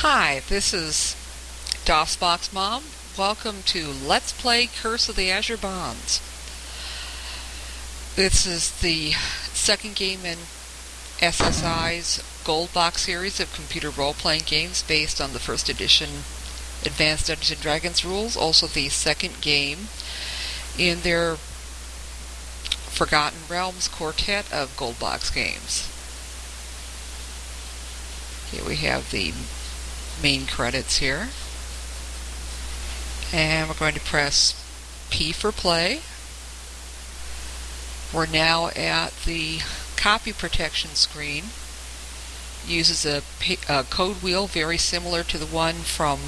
Hi, this is DOSBox Mom. Welcome to Let's Play Curse of the Azure Bonds. This is the second game in SSI's Gold Box series of computer role-playing games based on the first edition Advanced Dungeons & Dragons rules, also the second game in their Forgotten Realms quartet of Gold Box games. Here we have the main credits here. And we're going to press P for play. We're now at the copy protection screen. Uses a code wheel very similar to the one from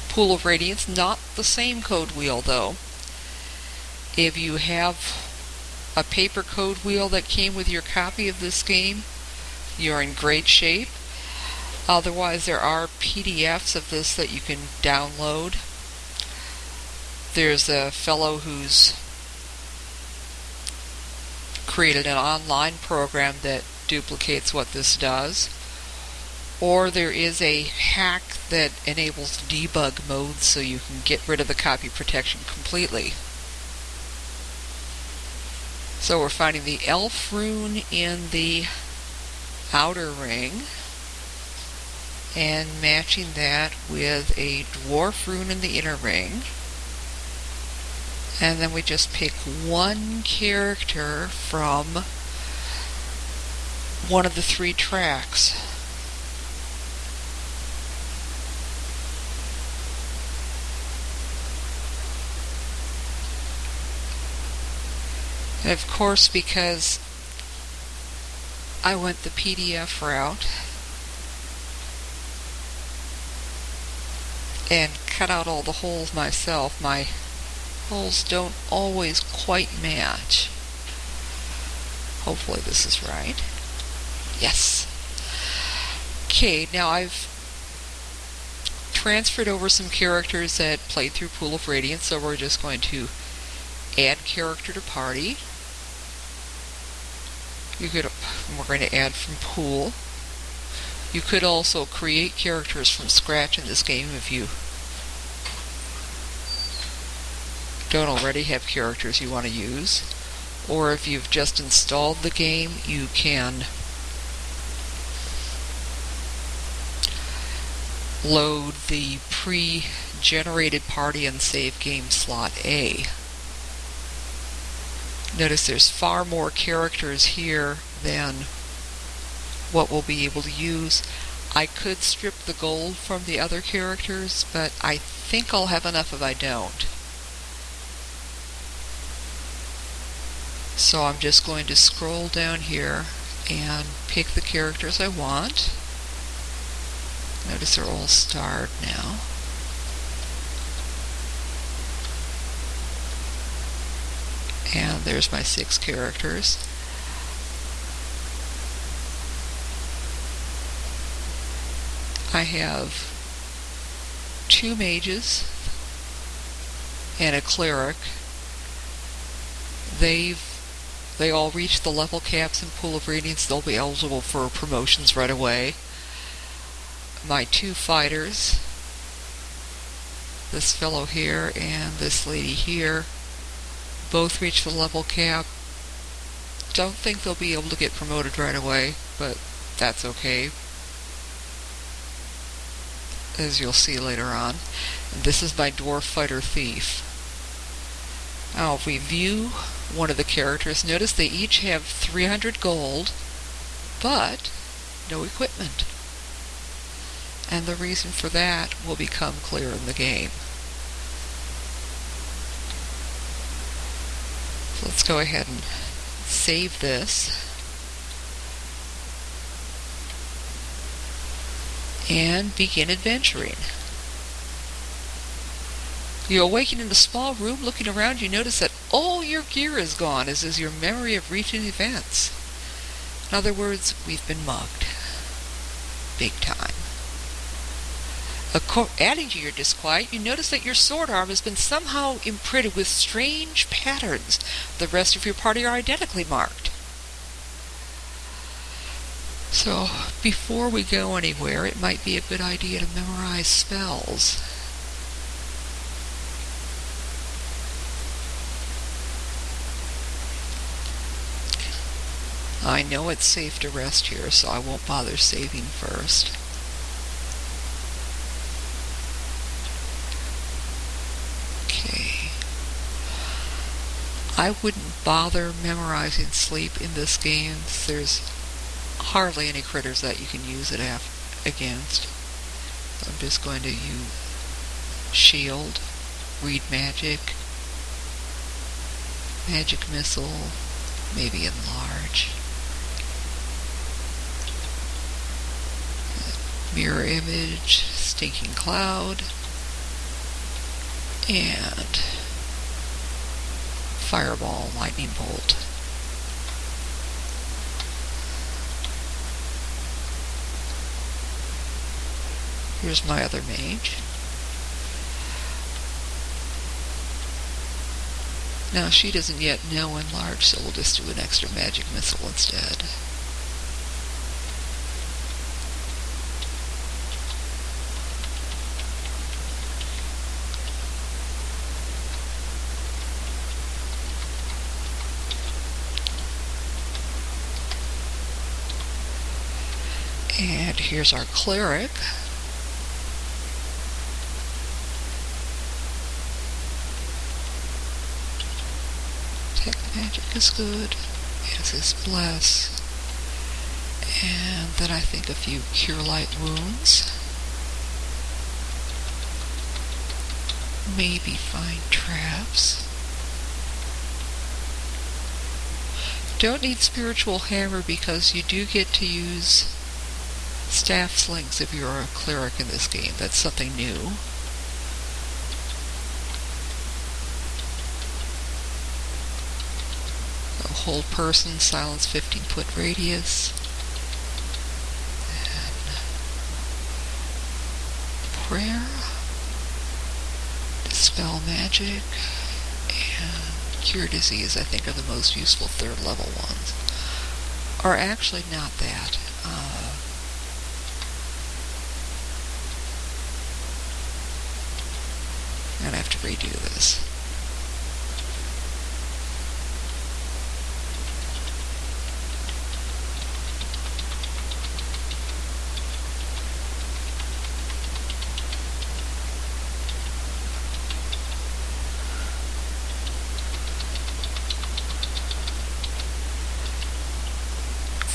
Pool of Radiance. Not the same code wheel though. If you have a paper code wheel that came with your copy of this game, you're in great shape. Otherwise, there are PDFs of this that you can download. There's a fellow who's created an online program that duplicates what this does. Or there is a hack that enables debug mode so you can get rid of the copy protection completely. So we're finding the elf rune in the outer ring and matching that with a dwarf rune in the inner ring. And then we just pick one character from one of the three tracks. And of course, because I went the PDF route and cut out all the holes myself, my holes don't always quite match. Hopefully this is right. Yes. Okay, now I've transferred over some characters that played through Pool of Radiance, so we're just going to add character to party. We're going to add from pool. You could also create characters from scratch in this game if you don't already have characters you want to use. Or if you've just installed the game, you can load the pre-generated party and save game slot A. Notice there's far more characters here than what we'll be able to use. I could strip the gold from the other characters, but I think I'll have enough if I don't. So I'm just going to scroll down here and pick the characters I want. Notice they're all starred now. And there's my 6 characters. I have 2 mages and a cleric. They all reach the level caps in Pool of Radiance. They'll be eligible for promotions right away. My 2 fighters, this fellow here and this lady here, both reach the level cap. Don't think they'll be able to get promoted right away, but that's okay, as you'll see later on. And this is my dwarf fighter thief. Now if we view one of the characters, notice they each have 300 gold, but no equipment. And the reason for that will become clear in the game. So let's go ahead and save this. And begin adventuring. You awaken in a small room. Looking around, you notice that all your gear is gone, as is your memory of recent events. In other words, we've been mugged. Big time. Adding to your disquiet, you notice that your sword arm has been somehow imprinted with strange patterns. The rest of your party are identically marked. So, before we go anywhere, it might be a good idea to memorize spells. I know it's safe to rest here, so I won't bother saving first. Okay. I wouldn't bother memorizing sleep in this game. There's hardly any critters that you can use it against. So I'm just going to use shield, read magic, magic missile, maybe enlarge, mirror image, stinking cloud, and fireball, lightning bolt. Here's my other mage. Now she doesn't yet know enlarge, so we'll just do an extra magic missile instead. And here's our cleric. Tech magic is good, as is bless. And then I think a few cure light wounds. Maybe find traps. Don't need spiritual hammer because you do get to use staff slings if you're a cleric in this game. That's something new. A whole person, silence 15-foot radius. And prayer, dispel magic, and cure disease, I think, are the most useful third level ones. Or actually not that. I'm going to have to redo this.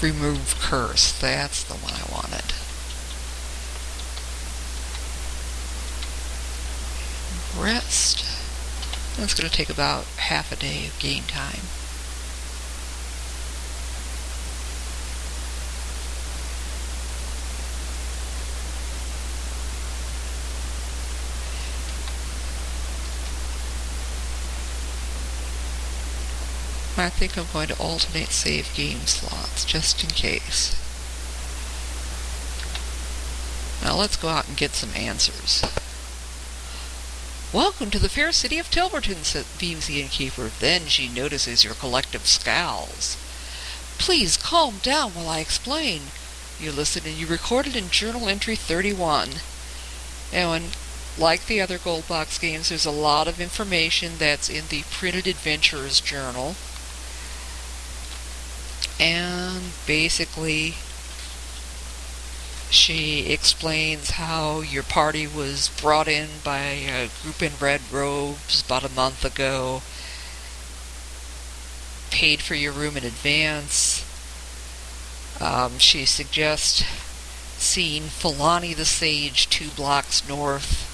Remove curse. That's the one I wanted. Rest. That's going to take about half a day of game time. I think I'm going to alternate save game slots, just in case. Now let's go out and get some answers. Welcome to the fair city of Tilverton, beams the innkeeper. Then she notices your collective scowls. Please calm down while I explain. You listen and you recorded in journal entry 31. And like the other gold box games, there's a lot of information that's in the printed adventurer's journal. And basically, she explains how your party was brought in by a group in red robes about a month ago, paid for your room in advance. She suggests seeing Fulani the Sage 2 blocks north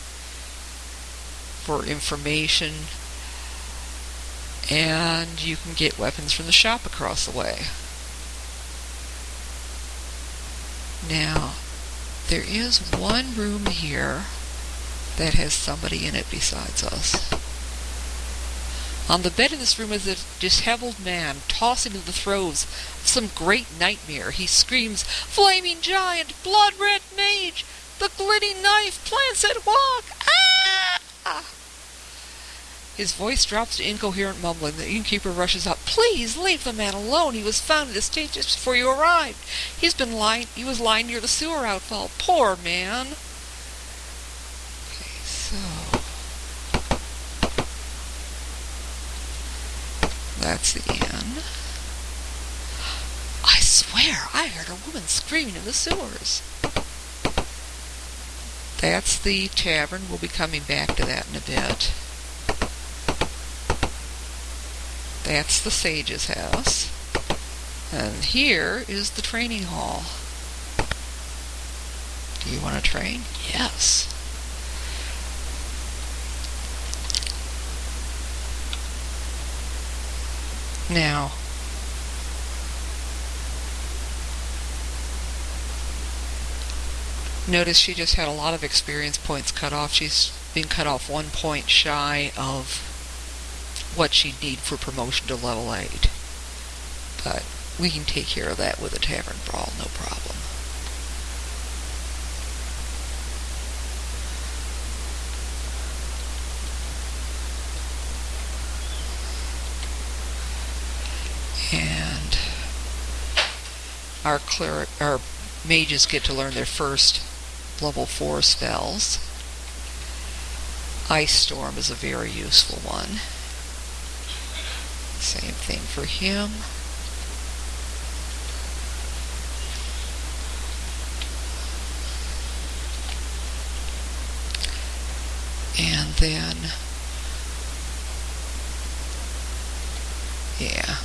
for information, and you can get weapons from the shop across the way. Now, there is one room here that has somebody in it besides us. On the bed in this room is a disheveled man, tossing in the throes of some great nightmare. He screams, "Flaming giant, blood-red mage, the glitting knife plants at walk! Ah!" His voice drops to incoherent mumbling. The innkeeper rushes up. Please leave the man alone. He was found in his state just before you arrived. He was lying near the sewer outfall. Poor man. Okay, so that's the inn. I swear, I heard a woman screaming in the sewers. That's the tavern. We'll be coming back to that in a bit. That's the sage's house. And here is the training hall. Do you want to train? Yes. Now, notice she just had a lot of experience points cut off. She's been cut off 1 point shy of what she'd need for promotion to level 8. But we can take care of that with a tavern brawl, no problem. And our mages get to learn their first level 4 spells. Ice Storm is a very useful one. Same thing for him. And then, yeah.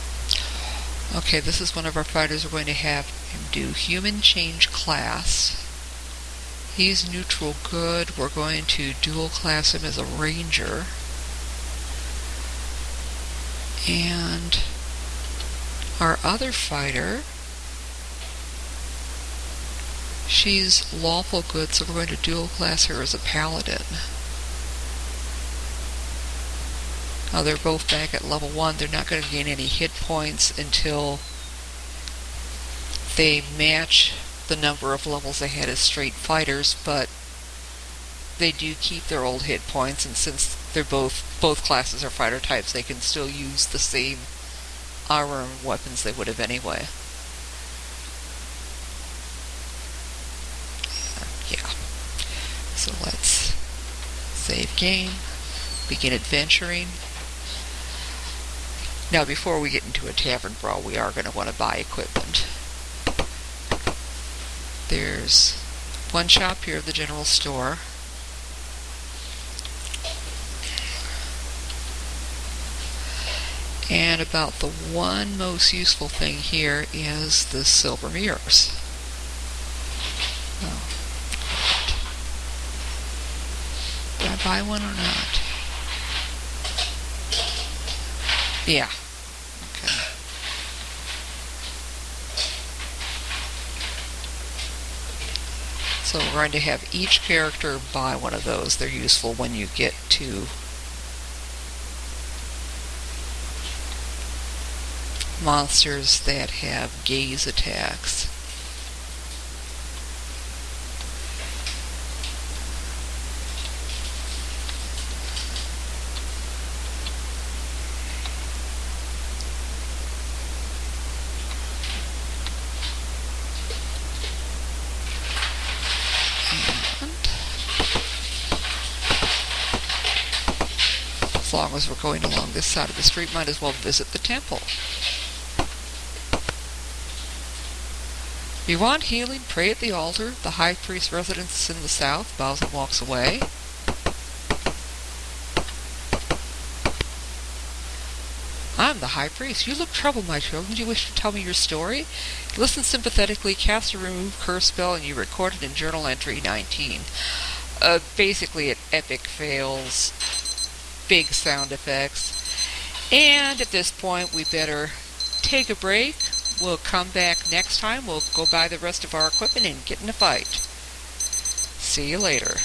Okay, this is one of our fighters. We're going to have him do Human Change Class. He's neutral good. We're going to dual class him as a ranger. And our other fighter, she's lawful good, so we're going to dual class her as a paladin. Now they're both back at level 1. They're not going to gain any hit points until they match the number of levels they had as straight fighters, but they do keep their old hit points, and since they're both classes are fighter types, they can still use the same armor and weapons they would have anyway. Yeah. So let's save game, begin adventuring. Now before we get into a tavern brawl, we are going to want to buy equipment. There's one shop here at the general store. And about the one most useful thing here is the silver mirrors. Oh. Did I buy one or not? Yeah. Okay. So we're going to have each character buy one of those. They're useful when you get to monsters that have gaze attacks. As long as we're going along this side of the street, might as well visit the temple. If you want healing, pray at the altar. The high priest's residence is in the south. Bows and walks away. I'm the high priest. You look troubled, my children. Do you wish to tell me your story? Listen sympathetically, cast a remove curse spell, and you record it in journal entry 19. Basically, it epic fails. Big sound effects. And at this point, we better take a break. We'll come back next time. We'll go buy the rest of our equipment and get in a fight. See you later.